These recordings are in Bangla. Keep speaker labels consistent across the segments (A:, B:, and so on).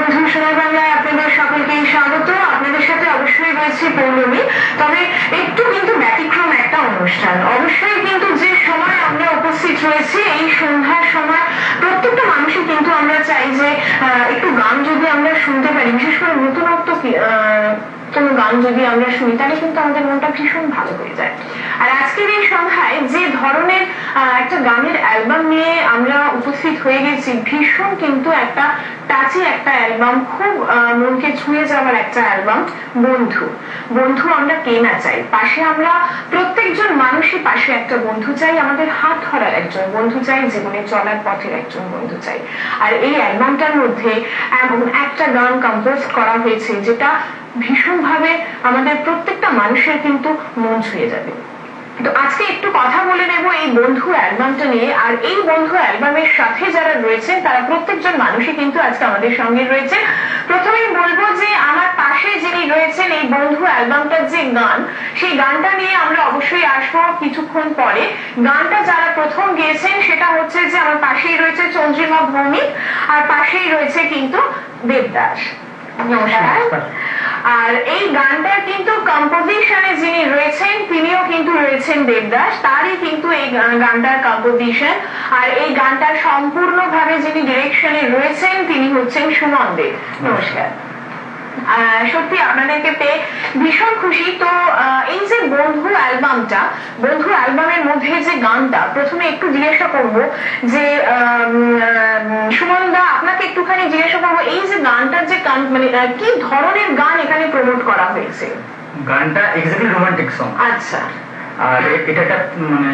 A: বন্ধু সোনার বাংলায় আপনাদের সকলকেই স্বাগত। আপনাদের সাথে অবশ্যই রয়েছে পৌলমী। তবে একটু কিন্তু ব্যতিক্রম একটা অনুষ্ঠান। অবশ্যই কিন্তু যে সময় আমরা উপস্থিত রয়েছি এই সন্ধ্যার সময় প্রত্যেকটা মানুষই কিন্তু আমরা চাই যে একটু গান যদি আমরা শুনতে পারি, বিশেষ করে নতুনত্ব কোন গান যদি আমরা শুনি তাহলে কিন্তু আমাদের মনটা ভীষণ ভালো হয়ে যায়। আর আজকের এই সন্ধ্যায় যে ধরনের একটা গানের অ্যালবাম নিয়ে আমরা উপস্থিত হয়ে গেছি, ভীষণ কিন্তু একটা টাচি একটা অ্যালবাম, খুব মনকে ছুঁয়ে যাওয়ার একটা অ্যালবাম। বন্ধু বন্ধু আমরা কে না চাই, পাশে আমরা প্রত্যেকজন মানুষই পাশে একটা বন্ধু চাই, আমাদের হাত ধরার একজন বন্ধু চাই, জীবনে চলার পথের একজন বন্ধু চাই। আর এই অ্যালবামটার মধ্যে এমন একটা গান কম্পোজ করা হয়েছে যেটা ভীষণভাবে আমাদের প্রত্যেকটা মানুষের কিন্তু মন ছুঁয়ে যাবে। তো আজকে একটু কথা বলে নেব এই বন্ধু অ্যালবামটা নিয়ে। আর এই বন্ধু অ্যালবামের সাথে যারা রয়েছেন তারা প্রত্যেকজন মানুষই কিন্তু আজকে আমাদের সঙ্গে রয়েছে। প্রথমেই বলবো যে আমার পাশে যিনি রয়েছেন এই বন্ধু অ্যালবামটার যে গান, সেই গানটা নিয়ে আমরা অবশ্যই আসবো কিছুক্ষণ পরে। গানটা যারা প্রথম গেয়েছেন সেটা হচ্ছে যে আমার পাশেই রয়েছে চন্দ্রিমা ভৌমিক, আর পাশেই রয়েছে কিন্তু দেবদাস। নমস্কার। আর এই গানটার কিন্তু কম্পোজিশনে যিনি রয়েছেন তিনিও কিন্তু রয়েছেন দেবদাস, তারই কিন্তু এই গানটার কম্পোজিশন। আর এই গানটার সম্পূর্ণভাবে যিনি ডিরেকশনে রয়েছেন তিনি হচ্ছেন সুমন দেব। নমস্কার। সত্যি আপনাদেরকে পেয়ে ভীষণ খুশি। তো এই যে বন্ধু অ্যালবামটা, বন্ধু অ্যালবামের মধ্যে যে গানটা, প্রথমে একটু জিজ্ঞাসা করব যে সুমন দা আপনাকে একটুখানি জিজ্ঞাসা করবো, এই যে গানটার যে মানে কি ধরনের গান এখানে প্রমোট করা হয়েছে?
B: গানটা এক্স্যাক্টলি রোমান্টিক সং।
A: আচ্ছা।
B: আর এটা একটা মানে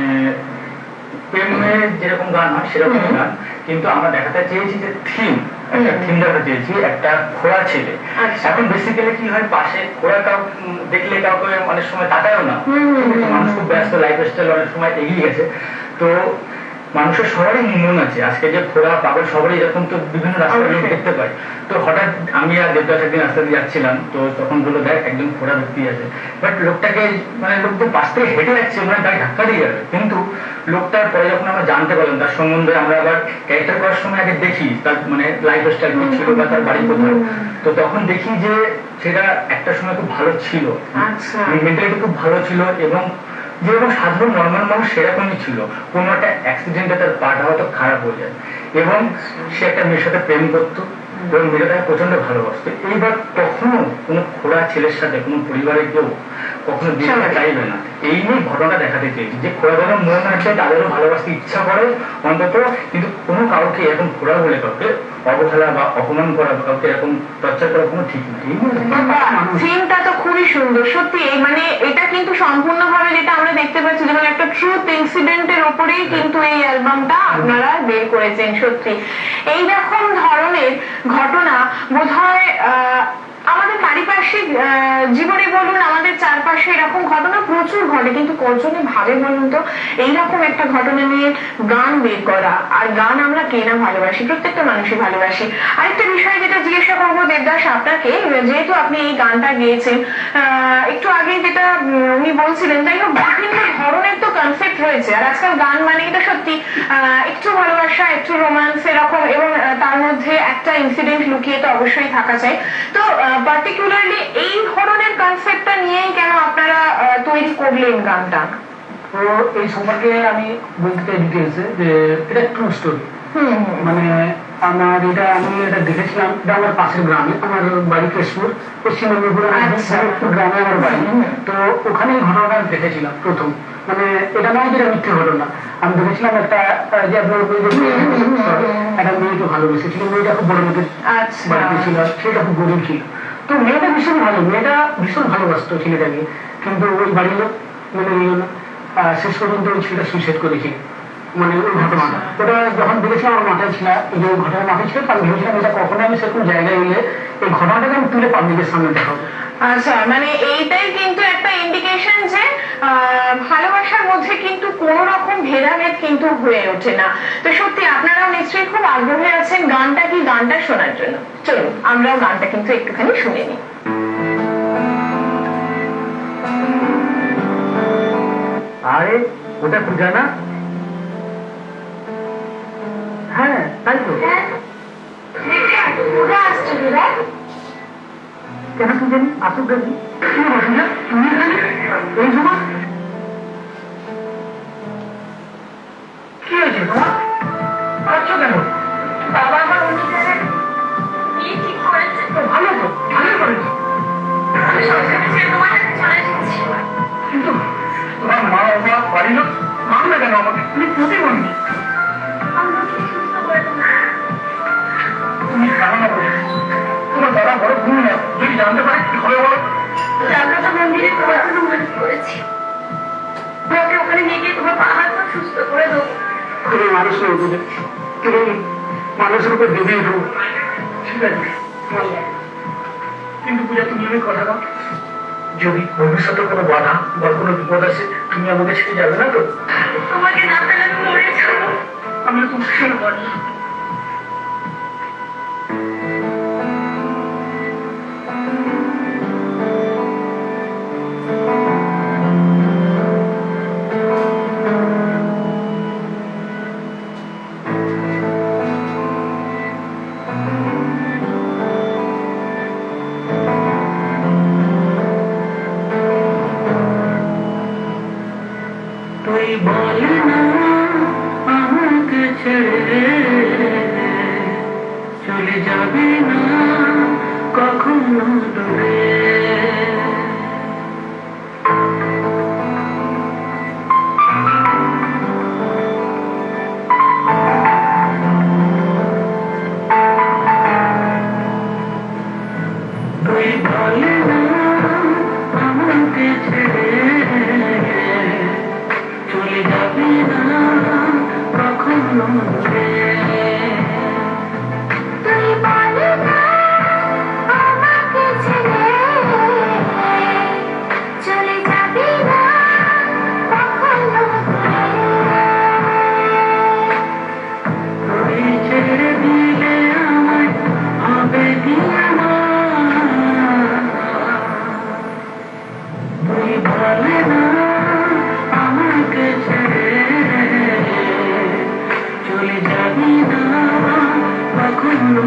B: প্রেমের যেরকম গান হয় সেরকম গান, কিন্তু আমরা দেখাতে চেয়েছি যে থিম দেখাতে চেয়েছি একটা খোড়া ছেলে। এখন বেসিক্যালি কি হয়, পাশে খোড়া দেখলে কাউকে অনেক সময় তাকায়ও না, মানুষ খুব ব্যস্ত, লাইফ স্টাইল অনেক সময় এগিয়ে গেছে। তো মানুষের সবারই মন আছে, আজকে যে খোড়া পাগল সবারই এরকম তো বিভিন্ন রাস্তায় লোক দেখতে পাই। তো হঠাৎ আমি আর দেবদাস একদিন রাস্তা দিয়ে যাচ্ছিলাম, তো তখন বললো দেখ একজন খোড়া ব্যক্তি আছে, বাট লোকটাকে মানে লোকদের পাশ থেকে হেঁটে যাচ্ছে, মানে তাকে ধাক্কা দিয়ে যাবে। কিন্তু লোকটার পরে যখন আমরা জানতে পারলাম তার সম্বন্ধে, আমরা আবার ক্যারেক্টার করার সময় আগে দেখি তার মানে লাইফ স্টাইল কি ছিল বা তার বাড়ি কোথায়, তো তখন দেখি যে সেটা একটা সময় খুব ভালো ছিল, মেন্টালিটি খুব ভালো ছিল, এবং যেরকম সাধারণ নর্মাল মানুষ সেরকমই ছিল। কোনো একটা অ্যাক্সিডেন্টে তার পাটা হয়তো খারাপ হয়ে যায়, এবং সে একটা মেয়ের সাথে প্রেম করতো এবং মেয়েটা তাকে প্রচন্ড ভালোবাসতো। এইবার কখনো কোনো খোড়া ছেলের সাথে কোনো পরিবারের কেউ কখনো বিয়ে চাইবে না, এই নিয়ে ঘটনা দেখাতে চেয়েছি যে খোড়া যারা মন আছে তাদেরও ভালোবাসতে ইচ্ছা করে অন্তত, কিন্তু কোনো কাউকে এরকম খোড়া বলে কাউকে অবহেলা বা অপমান করা বা কাউকে এরকম টর্চার করা কোনো ঠিক না।
A: থিমটা তো খুবই সুন্দর সত্যি, মানে এটা কিন্তু সম্পূর্ণভাবে যেটা আমরা দেখতে পাচ্ছি যেমন একটা ট্রুথ ইনসিডেন্টের ওপরেই কিন্তু এই অ্যালবামটা আপনারা বের করেছেন। সত্যি এইরকম ধরনের ঘটনা বোধহয় আমাদের পারিপার্শ্বিক জীবনে বলুন, আমাদের চারপাশে এরকম ঘটনা প্রচুর ঘটে, কিন্তু কজনে ভাবে বলুন তো এইরকম একটা ঘটনা নিয়ে গান বের করা। আর গান আমরা কে না ভালোবাসি, প্রত্যেকটা মানুষই ভালোবাসি। আরেকটা বিষয় যেটা জিজ্ঞাসা করবো দেবদাস আপনাকে, যেহেতু আপনি এই গানটা গেয়েছেন, একটু আগে যেটা উনি বলছিলেন, যাই হোক বিভিন্ন ধরনের তো কনসেপ্ট রয়েছে, আর আজকাল গান মানে এটা সত্যি একটু ভালোবাসা, একটু রোমান্স এরকম, এবং তার মধ্যে একটা ইনসিডেন্ট লুকিয়ে তো অবশ্যই থাকা চাই। তো পার্টিকুলারলি এই ধরনের কনসেপ্টটা নিয়েই কেন আপনারা তৈরি করলেন গানটা?
C: তো এই সম্পর্কে আমি বলতে চাই ডিটেলসে যে এটা ট্রু স্টোরি। মানে আমি এটা দেখেছিলাম, এটা আমার পাশের গ্রামে, আমার বাড়ি কেশপুর, পশ্চিম মেদিনীপুরের গ্রামে আমার বাড়ি। তো ওখানে এই ঘটনাটা দেখেছিলাম প্রথম, মানে এটা নয় যেটা মিথ্যে ঘটনা। আমি দেখেছিলাম একটা যে আপনার একটা মেয়েকে ভালোবেসেছিল, মেয়েটা খুব বড় মেয়েদের বাড়িতে ছিল, সেটা খুব গরিব ছিল। তো মেয়েটা ভীষণ ভালো, মেয়েটা ভীষণ ভালোবাসতো ছেলেটাকে, কিন্তু ওই বাড়ির লোক মেনে নিল না। শেষ পর্যন্ত ওই ছেলেটা সুইসাইড করেছিল। মানে ওই ঘটনাটা ওটা যখন দেখেছিলাম আমার মাথায় ছিল, এই যে ঘটনা মাথায় ছিল, আমি ভেবেছিলাম এটা কখনো আমি সেরকম জায়গায় এলে এই ঘটনাটাকে আমি তুলে পাবলিকের সামনে দেখাবো।
A: আচ্ছা, মানে এইটাই কিন্তু একটা ইন্ডিকেশন যে ভালোবাসার মধ্যে কিন্তু কোন রকম ভেদাভেদ কিন্তু হয়ে ওঠে না। তো সত্যি আপনারাও নিশ্চয়ই খুব আগ্রহে আছেন গানটা কি, গানটা শোনার জন্য। চলুন আমরাও গানটা কিন্তু একটুখানি শুনে নিই।
B: আরে ওটা পূজা না? হ্যাঁ তাই তো।
A: আসছে
C: কেন কি জানি আসুক দেখি কি বসুন তুমি এখানে এই সময় কি হয়েছে তোমার আচ্ছা কেন
A: বাবা আমার অনুদানের বিয়ে ঠিক করেছে।
C: তো ভালো করেছে
A: আমি সংসারে ছেড়ে তোমার কাছে চলে এসেছি।
C: কিন্তু তোমার মা বাবা বাড়ির লোক মানবে কেন আমাকে তুমি প্রতিবন্ধী
A: আমাকে সুস্থ করে দেবো।
C: তুমি ধারণা করো তোমার দাদা বড় ভুল না যদি জানতে পারে কি হবে বলো
A: জাগ্রত মন্দিরে তোমার জন্য মানত করেছি। তোমাকে ওখানে নিয়ে গিয়ে তোমার পা হাত পা সুস্থ করে দেবো।
C: তুমি মানুষ নয় বুঝে তুমি মানুষের উপর দেবে রূপ ঠিক আছে কিন্তু পূজা তুমি আমি কথা দাও যদি ভবিষ্যতে কোনো বাধা বা কোনো বিপদ আসে তুমি আমাকে ছেড়ে যাবে না তো
A: তোমাকে না পেলে আমি মরে যাবো।
C: আমি তো মুশকিল করি তুই বল না আমাকে ছেড়ে চলে যাবে না কখনো দূরে তুই বল না আমাকে ছেড়ে চলে যাবে না কখনো দূরে
A: তুই বল না আমাকে ছেড়ে চলে যাবি না কখনো দূরে।
C: তুই ছেড়ে দিলে আমায় হবে কি তুই বলে না আমাকে ছেড়ে চলে যাবি না কখনো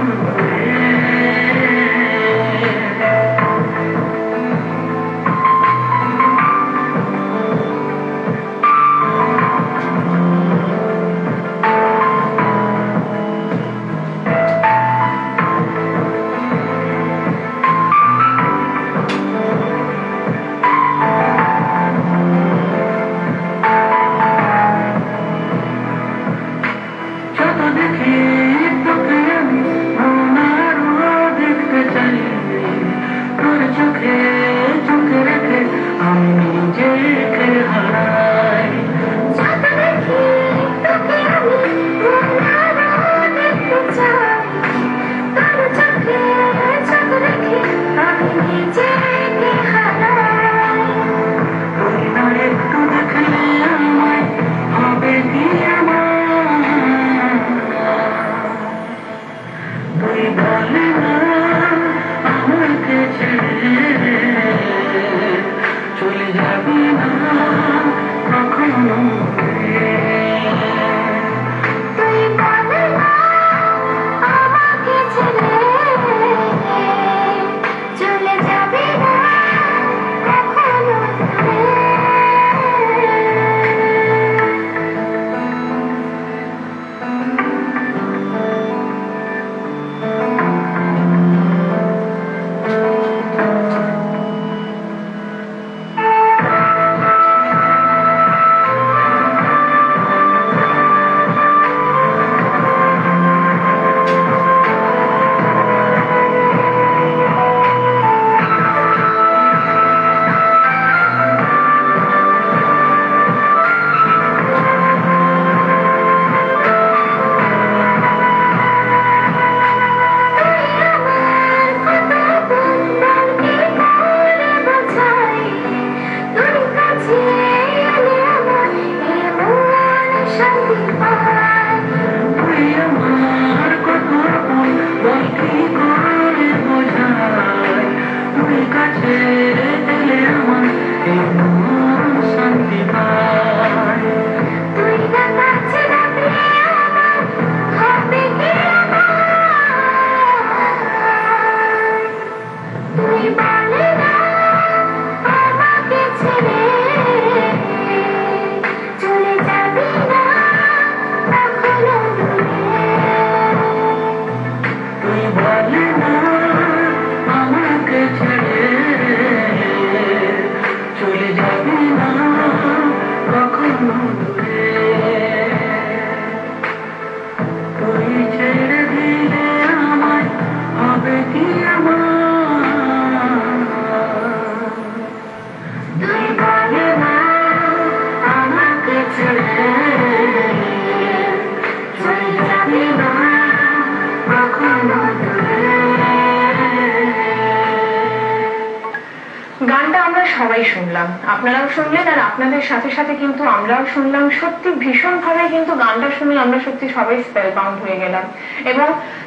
A: সবাই শুনলাম, আপনারাও শুনলেন, আর আপনাদের সাথে সাথে কিন্তু আমরাও শুনলাম। সত্যি ভীষণভাবে কিন্তু গানটা শুনে আমরা সত্যি সবাই স্পেল বাউন্ড হয়ে গেলাম। এবং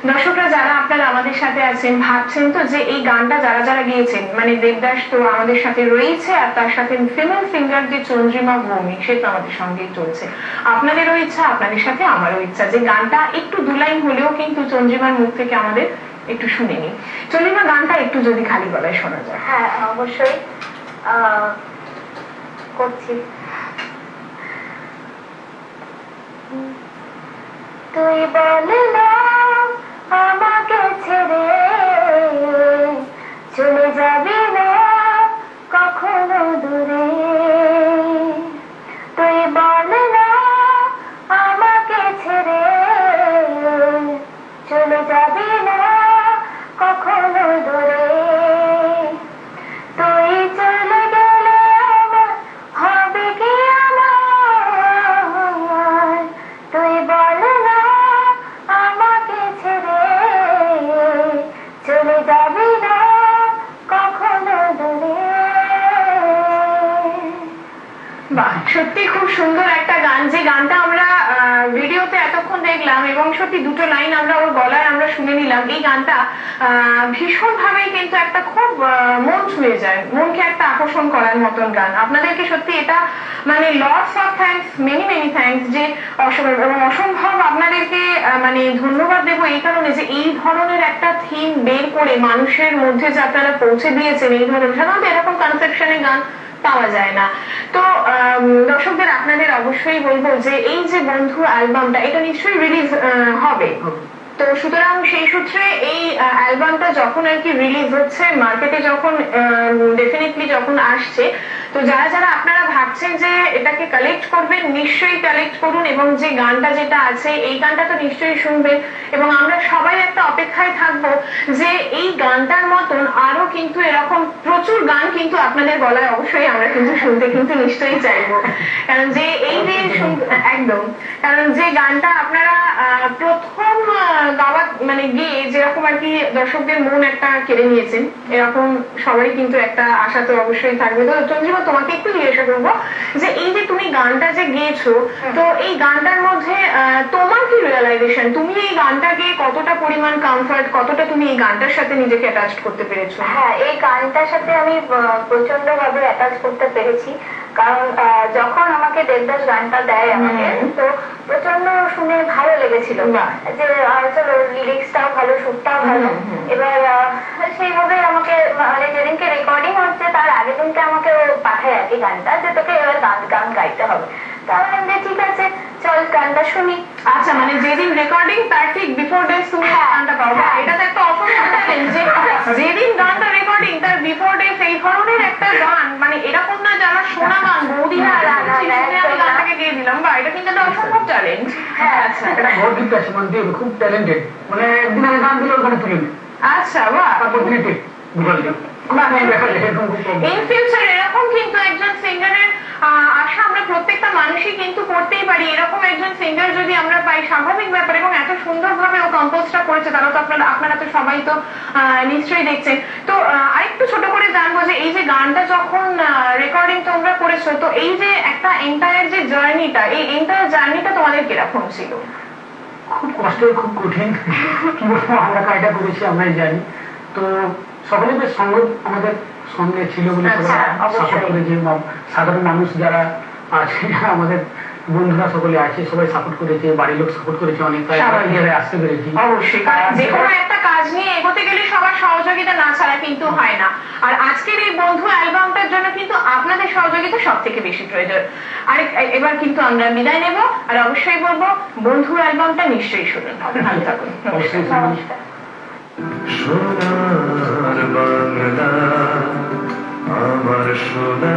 A: দর্শকরা যারা আপনারা আমাদের সাথে আছেন, ভাবছেন তো যে এই গানটা যারা যারা গিয়েছেন, মানে দেবদাস তো আমাদের সাথে রয়েছে, আর তার সাথে ফিমেল সিঙ্গার যে চন্দ্রিমা ভৌমিক, সে তো আমাদের সঙ্গেই চলছে। আপনাদেরও ইচ্ছা, আপনাদের সাথে আমারও ইচ্ছা যে গানটা একটু দু লাইন হলেও কিন্তু চন্দ্রিমার মুখ থেকে আমাদের একটু শুনে নি। চন্দ্রিমা, গানটা একটু যদি খালি গলায় শোনা যায়।
D: হ্যাঁ, অবশ্যই করছি। তুই বলে না আমাকে ছেড়ে চলে যাবি না কখনো দূরে, তুই বলে না আমাকে ছেড়ে চলে যাবি না কখনো দূরে, তুই চলে গেলে আমার হবে কি আমার, তুই বলে না আমাকে ছেড়ে চলে যাবি না কখনো দূরে।
A: বাহ, সত্যি খুব সুন্দর একটা গান, যে গানটা আমরা ভিডিওতে এতক্ষণ দেখলাম এবং সত্যি দুটো লাইন আমরা ওর গলায় আমরা শুনে নিলাম। এই গানটা ভীষণ ভাবে কিন্তু একটা খুব মন ছুঁয়ে যায়, মনকে একটা আকর্ষণ করার মতন গান। আপনাদেরকে সত্যি এটা মানে lots of thanks, many many thanks, যে এবং অসম্ভব আপনাদেরকে মানে ধন্যবাদ দেবো এই কারণে যে এই ধরনের একটা থিম বের করে মানুষের মধ্যে যে আপনারা পৌঁছে দিয়েছেন। এই ধরনের সাধারণত এরকম কনসেপশনের গান পাওয়া যায় না। তো দর্শকদের আপনাদের অবশ্যই বলবো যে এই যে বন্ধু অ্যালবামটা, এটা নিশ্চয়ই রিলিজ হবে। তো সুতরাং সেই সূত্রে এই অ্যালবামটা যখন আর কি রিলিজ হচ্ছে মার্কেটে, যখন ডেফিনেটলি যখন আসছে, তো যারা যারা আপনারা ভাবছেন যে এটাকে কালেক্ট করবেন, নিশ্চয়ই কালেক্ট করুন। এবং যে গানটা যেটা আছে, এই গানটা তো নিশ্চয়ই শুনবেন। এবং আমরা সবাই একটা অপেক্ষায় থাকবো যে এই গানটার মতন আরো কিন্তু এরকম প্রচুর গান কিন্তু আপনাদের গলায় অবশ্যই আমরা কিন্তু শুনতে কিন্তু নিশ্চয়ই চাইবো। কারণ যে এই যে একদম, কারণ যে গানটা আপনারা প্রথম গাওয়া মানে গিয়ে যেরকম আর কি দর্শকদের মন একটা কেড়ে নিয়েছেন, এরকম সবাই কিন্তু একটা আশা তো অবশ্যই থাকবে। তো চন্দ্রিমা, তোমাকে একটু জিজ্ঞাসা করবো যে এই যে তুমি গানটা যে গেয়েছো, তো এই গানটার মধ্যে তোমার কি রিয়েলাইজেশন, তুমি এই গানটাকে কতটা পরিমাণ কমফর্ট, কতটা তুমি এই গানটার সাথে নিজেকে অ্যাটাচ করতে পেরেছো?
D: হ্যাঁ, এই গানটার সাথে আমি প্রচন্ড ভাবে অ্যাটাচ করতে পেরেছি। কারণ যখন আমাকে দেবদাস গানটা দেয় আমাকে, তো প্রচন্ড শুনে ভালো লেগেছিল যে চলো লিরিক্সটাও ভালো, সুরটাও ভালো। এবার সেইভাবে আমাকে মানে যেদিনকে রেকর্ডিং হচ্ছে তার আগের দিনকে আমাকে ও পাঠায় আর কি গানটা, যে তোকে এবার গান গাইতে হবে। তাহলে আমি ঠিক আছে চল গানটা শুনি।
A: আচ্ছা, মানে যেদিন রেকর্ডিং তার ঠিক বিফোর ডেজ তুমি গানটা পাও। এটা তো একটা অসম্ভব চ্যালেঞ্জ যে যেদিন গানটা রেকর্ডিং তার বিফোর ডেজ এই ধরনের একটা গান, মানে এরকম না যে আমার শোনা গান বৌদিরা আমি গানটাকে দিয়ে দিলাম, বা এটা কিন্তু একটা অসম্ভব চ্যালেঞ্জ।
D: হ্যাঁ,
A: আচ্ছা
C: এটা বহুত কিন্তু আছে, মানে দেব খুব ট্যালেন্টেড, মানে একদিন আমি গান দিলে ওখানে তুলে নেই,
A: আচ্ছা, বাহ,
C: তারপর দিনে টেক গুগল দিয়ে
A: ইন ফিউচার এরকম কিন্তু একজন সিঙ্গারের আশা আমরা প্রত্যেকটা মানুষই কিন্তু করতেই পারি। এরকম একজন সিঙ্গার যদি আমরা পাই, স্বাভাবিক ব্যাপার। এবং এত সুন্দরভাবে ও কম্পোজটা করেছে, তারা তো আপনারা তো সবাই তো নিশ্চয়ই দেখছেন। তো আরেকটু ছোট করে জানবো যে এই যে গানটা যখন রেকর্ডিং তোমরা করেছো, তো এই যে একটা এন্টায়ার যে জার্নিটা, এই এন্টায়ার জার্নিটা তোমাদের কিরকম ছিল?
C: খুব কষ্টের, খুব কঠিন। কি বলবো, আমরা কাজটা করেছি আমরাই জানি। তো সকলেই বেশ সঙ্গ আমাদের সঙ্গে ছিল বলে সাপোর্ট করেছে। সাধারণ মানুষ যারা আছে, আমাদের বন্ধুরা সকলে আছে, সবাই সাপোর্ট করেছে, বাড়ির লোক সাপোর্ট করেছে অনেক, তাই আসতে পেরেছি।
A: অবশ্যই, কারণ যে কোনো একটা কাজ নিয়ে এগোতে গেলে সবার সহযোগিতা না ছাড়া কিন্তু হয় না। আর আজকের এই বন্ধু অ্যালবামটার জন্য কিন্তু আপনাদের সহযোগিতা সব থেকে বেশি প্রয়োজন। আর এবার কিন্তু আমরা বিদায় নেব, আর অবশ্যই বলবো বন্ধু অ্যালবামটা নিশ্চয়ই শুনুন। ভালো থাকুন।
C: অবশ্যই
E: সোনার বাংলা, আমার সোনা